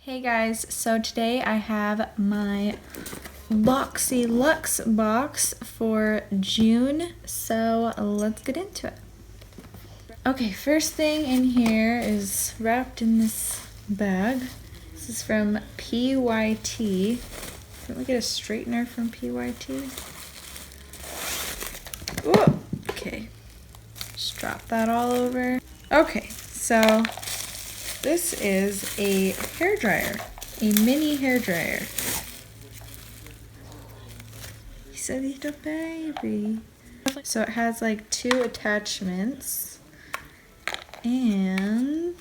Hey guys, so today I have my BoxyLuxe box for June, so let's get into it. Okay, first thing in here is wrapped in this bag. This is from PYT. Can we get a straightener from PYT? Ooh, okay, just drop that all over. Okay, so this is a hairdryer, a mini hairdryer. He's a little baby. So it has like 2 attachments. And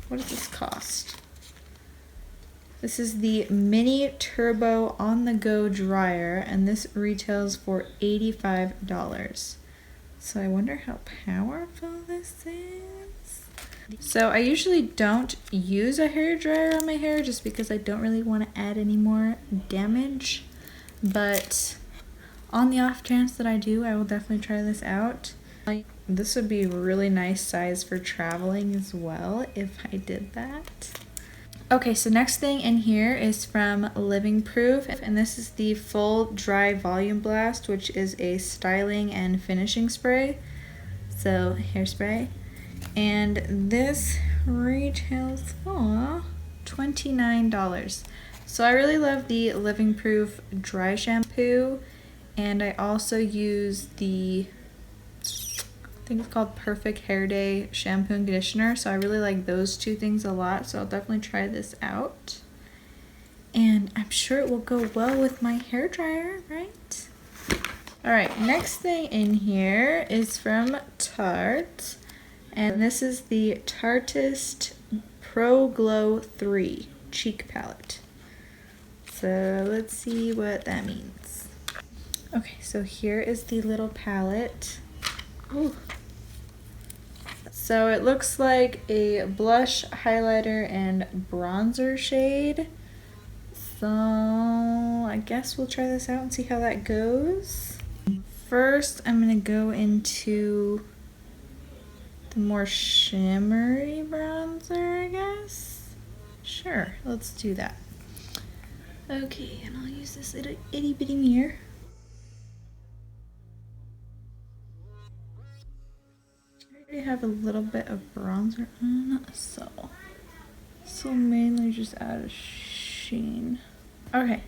what does this cost? This is the mini turbo on the go dryer, and this retails for $85. So I wonder how powerful this is. So I usually don't use a hairdryer on my hair just because I don't really want to add any more damage. But on the off chance that I do, I will definitely try this out. This would be a really nice size for traveling as well if I did that. Okay, so next thing in here is from Living Proof, and this is the Full Dry Volume Blast, which is a styling and finishing spray. So hairspray. And this retails for $29. So I really love the Living Proof dry shampoo, and I also use the, I think it's called Perfect Hair Day shampoo and conditioner. So I really like those 2 things a lot, so I'll definitely try this out. And I'm sure it will go well with my hair dryer, right? Alright, next thing in here is from Tarte. And this is the Tarteist Pro Glow 3 Cheek Palette. So let's see what that means. Okay, so here is the little palette. Ooh. So it looks like a blush, highlighter, and bronzer shade. So I guess we'll try this out and see how that goes. First, I'm going to go into the more shimmery bronzer, I guess. Sure, let's do that. Okay, and I'll use this little itty bitty mirror. I already have a little bit of bronzer on, so mainly just add a sheen. Okay,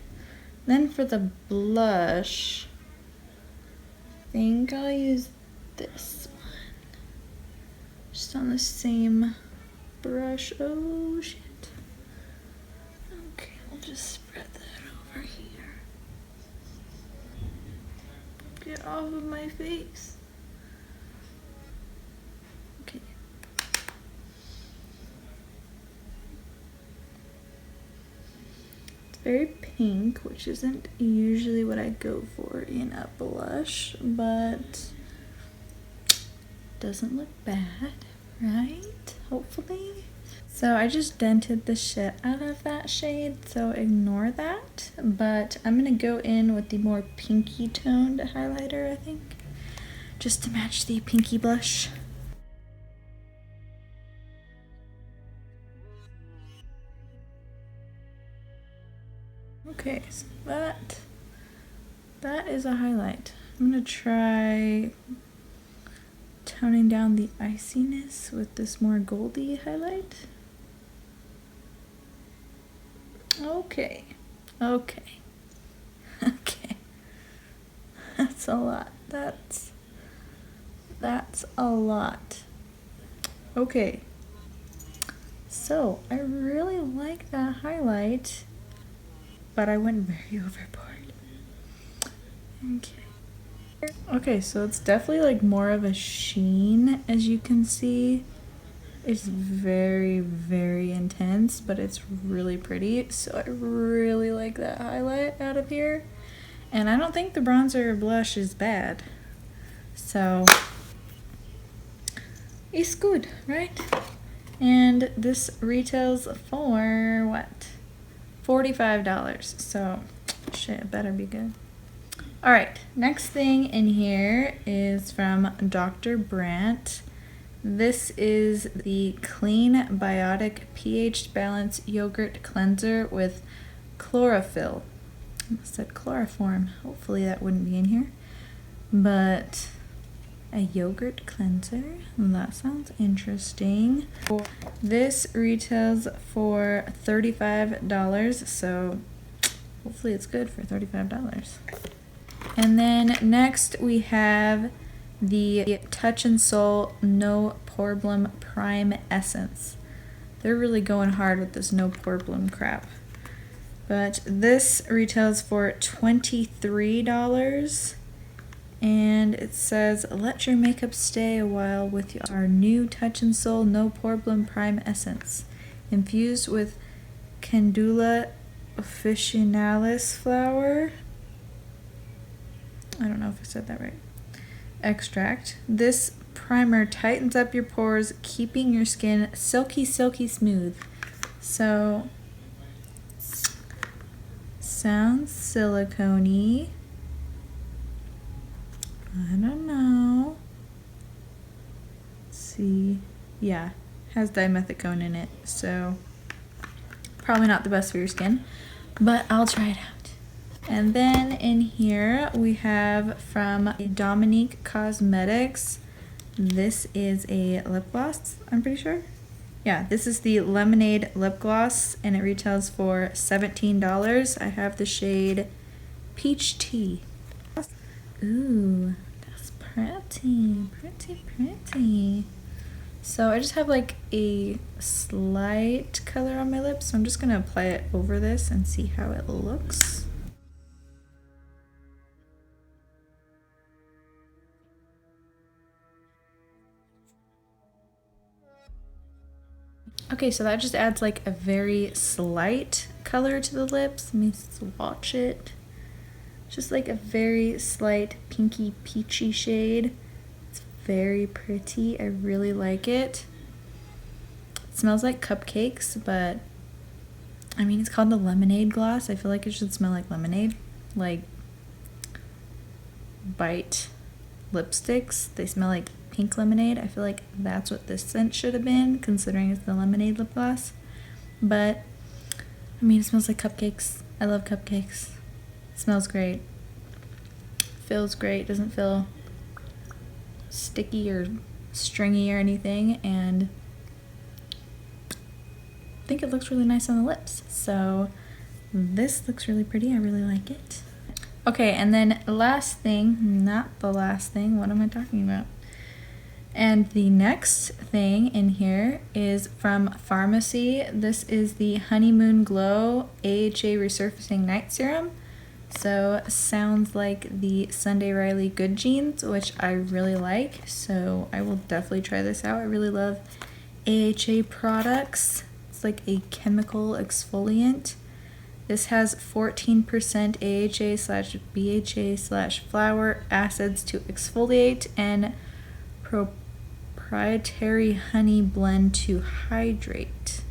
then for the blush, I think I'll use this one. Just on the same brush. Oh shit. Okay, I'll just spread that over here. Get off of my face. Okay. It's very pink, which isn't usually what I go for in a blush, but doesn't look bad, right? Hopefully. So I just dented the shit out of that shade, so ignore that. But I'm gonna go in with the more pinky toned highlighter, I think, just to match the pinky blush. Okay, so that is a highlight. I'm gonna try toning down the iciness with this more goldy highlight. Okay. That's a lot. That's a lot. Okay. So I really like that highlight, but I went very overboard. Okay, so it's definitely like more of a sheen, as you can see. It's very, very intense, but it's really pretty. So I really like that highlight out of here. And I don't think the bronzer or blush is bad. So it's good, right? And this retails for what? $45. So shit, it better be good. Alright, next thing in here is from Dr. Brandt. This is the Clean Biotic pH Balance Yogurt Cleanser with Chlorophyll. I said chloroform. Hopefully that wouldn't be in here. But a yogurt cleanser. That sounds interesting. This retails for $35, so hopefully it's good for $35. And then next we have the Touch in Sol No PoreBlem Prime Essence. They're really going hard with this no PoreBlem crap. But this retails for $23. And it says, let your makeup stay a while with our new Touch in Sol No PoreBlem Prime Essence. Infused with Candula officinalis flower. I don't know if I said that right. Extract. This primer tightens up your pores, keeping your skin silky, silky smooth. So, sounds silicone-y. I don't know. Let's see. Yeah, has dimethicone in it, so probably not the best for your skin, but I'll try it out. And then in here we have from Dominique Cosmetics. This is a lip gloss, I'm pretty sure. Yeah, this is the Lemonade Lip Gloss, and it retails for $17. I have the shade Peach Tea. Ooh, that's pretty, pretty, pretty. So I just have like a slight color on my lips, so I'm just gonna apply it over this and see how it looks. Okay, so that just adds like a very slight color to the lips. Let me swatch it. Just like a very slight pinky peachy shade. It's very pretty. I really like it. It smells like cupcakes, but I mean, it's called the lemonade gloss. I feel like it should smell like lemonade. Like Bite lipsticks, they smell like pink lemonade. I feel like that's what this scent should have been, considering it's the lemonade lip gloss. But I mean, it smells like cupcakes. I love cupcakes. Smells great. Feels great. Doesn't feel sticky or stringy or anything. And I think it looks really nice on the lips. So this looks really pretty. I really like it. Okay, and then last thing, not the last thing. What am I talking about? And the next thing in here is from Farmacy. This is the Honeymoon Glow AHA Resurfacing Night Serum. So sounds like the Sunday Riley Good Jeans, which I really like. So I will definitely try this out. I really love AHA products. It's like a chemical exfoliant. This has 14% AHA/BHA/flower acids to exfoliate and proprietary honey blend to hydrate.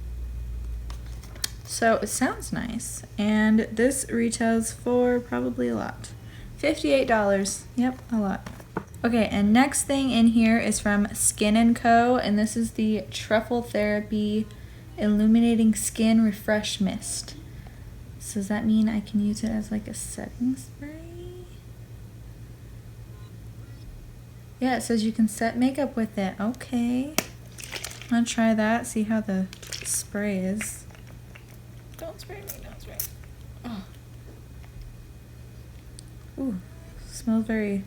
So it sounds nice, and this retails for probably a lot. $58. Yep, a lot. Okay, and next thing in here is from Skin&Co, and this is the Truffle Therapy Illuminating Skin Refresh Mist. So does that mean I can use it as like a setting spray? Yeah, it says you can set makeup with it. Okay. I'm gonna try that, see how the spray is. Don't spray me, don't spray me. Oh. Ooh, smells very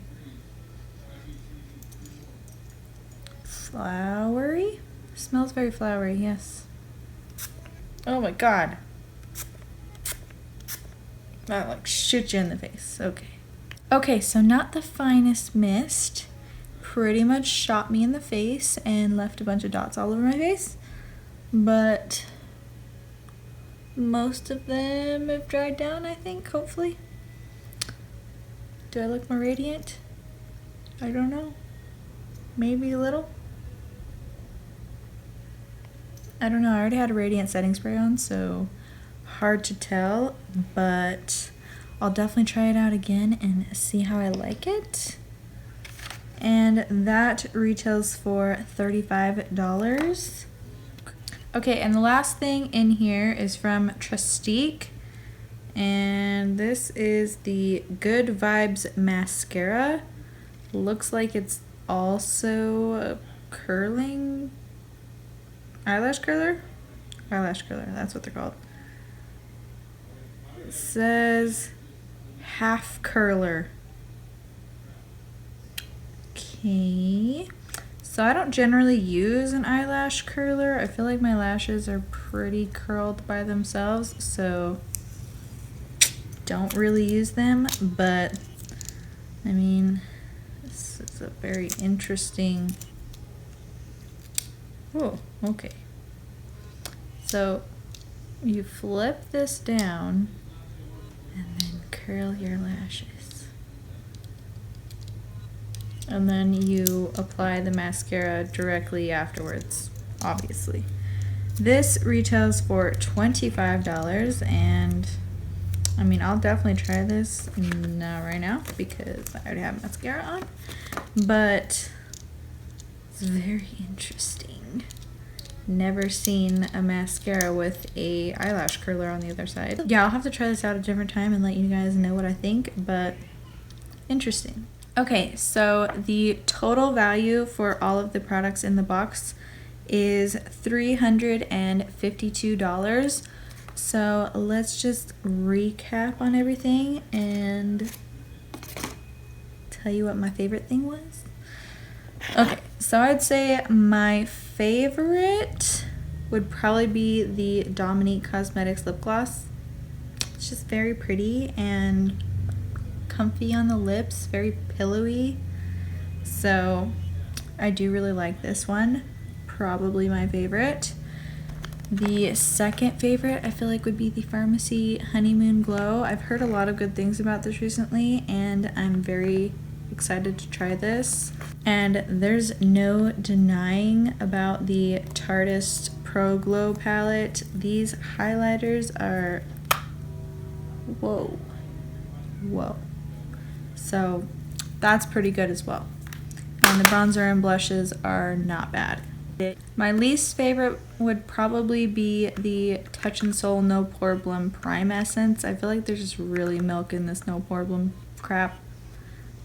flowery. Smells very flowery, yes. Oh my god. That like shoots you in the face. Okay. Okay, so not the finest mist. Pretty much shot me in the face and left a bunch of dots all over my face. But most of them have dried down, I think, hopefully. Do I look more radiant? I don't know. Maybe a little. I don't know. I already had a radiant setting spray on, so hard to tell, but I'll definitely try it out again and see how I like it. and that retails for $35. Okay, and the last thing in here is from Trestique, and this is the Good Vibes Mascara. Looks like it's also a curling eyelash curler? Eyelash curler, that's what they're called. It says half curler. Okay. So I don't generally use an eyelash curler. I feel like my lashes are pretty curled by themselves, so don't really use them, but I mean, this is a very interesting. Oh, okay. So you flip this down and then curl your lashes. And then you apply the mascara directly afterwards, obviously. This retails for $25, and I mean, I'll definitely try this, not right now because I already have mascara on, but it's very interesting. Never seen a mascara with a eyelash curler on the other side. Yeah, I'll have to try this out a different time and let you guys know what I think, but interesting. Okay, so the total value for all of the products in the box is $352. So let's just recap on everything and tell you what my favorite thing was. Okay, so I'd say my favorite would probably be the Dominique Cosmetics lip gloss. It's just very pretty and comfy on the lips, very pillowy. So I do really like this one. Probably my favorite. The second favorite I feel like would be the Farmacy Honeymoon Glow. I've heard a lot of good things about this recently, and I'm very excited to try this. And there's no denying about the Tarteist Pro Glow palette. These highlighters are whoa. So that's pretty good as well. And the bronzer and blushes are not bad. My least favorite would probably be the Touch in Soul No PoreBlem Prime Essence. I feel like they're just really milking this No PoreBlem crap.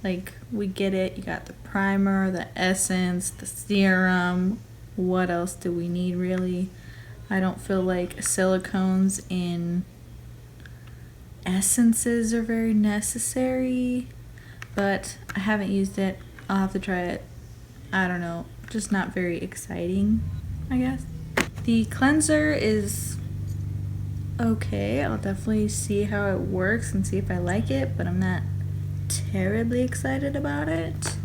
Like, we get it. You got the primer, the essence, the serum. What else do we need, really? I don't feel like silicones in essences are very necessary, but I haven't used it. I'll have to try it. I don't know, just not very exciting, I guess. The cleanser is okay. I'll definitely see how it works and see if I like it, but I'm not terribly excited about it.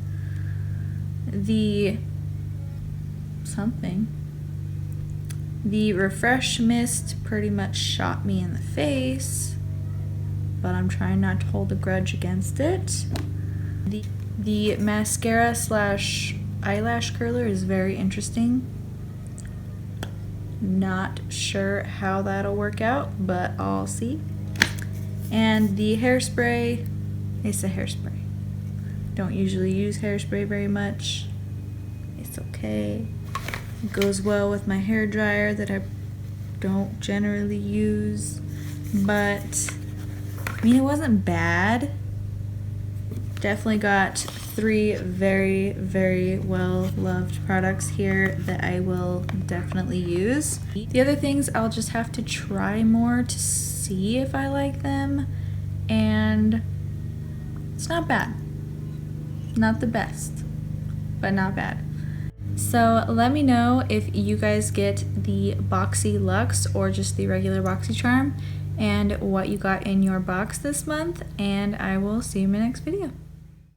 The Refresh Mist pretty much shot me in the face, but I'm trying not to hold a grudge against it. The mascara slash eyelash curler is very interesting. Not sure how that'll work out, but I'll see. And the hairspray, it's a hairspray. Don't usually use hairspray very much. It's okay. It goes well with my hair dryer that I don't generally use, but I mean, it wasn't bad. Definitely got 3 very, very well loved products here that I will definitely use. The other things I'll just have to try more to see if I like them, and it's not bad. Not the best, but not bad. So let me know if you guys get the BoxyLuxe or just the regular Boxycharm, and what you got in your box this month, and I will see you in my next video.